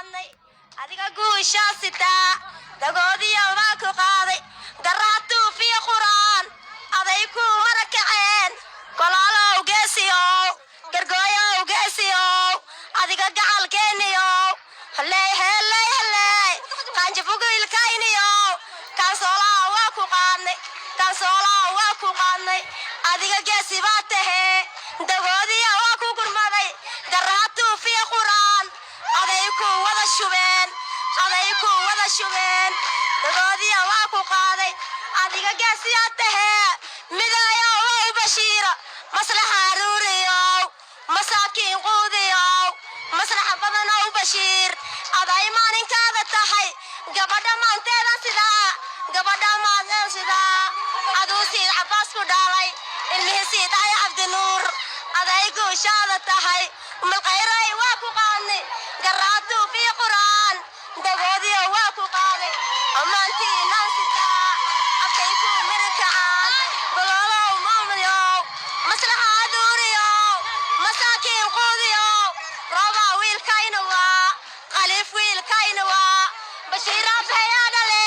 qaadnay adiga guushaa sitaa dagoodiya waa ku qaaday garaatuu fi quraan aday ku marakaceen kolaalow geesiyow gargooyow geesiyow adiga gacalkeeniyow halley helley helley qaanjafugilkayniyow kansoolaa waa ku qaadnay adiga geesi baa tahee dagoodiya waa ku gurmaday garaatuu fi quraan aday ku wada shubeen dagoodiya waa ku qaaday adiga geesiyaa tahee midayow wow bashiira maslaxa aruuriyow masaakiin quudiyow maslaxa badanow bashiir aday maalinkaada tahay gabadha maanteedan sidaa aduu siid cabaas ku dhaalay ilmihii siid ay cabdinuur aday guushaada tahay umalkhayray waa ku qaadnay garaatuu fi quraan dagoodiya waa ku qaaday ammaantiinaan sitaa afkay ku mirikacaan baloolow maamulyow maslaxa aduuriyow masaakiin quudiyow roobaa wiilkayna waa qaliif wiilkayna waa bashiiraa beeyaa dhale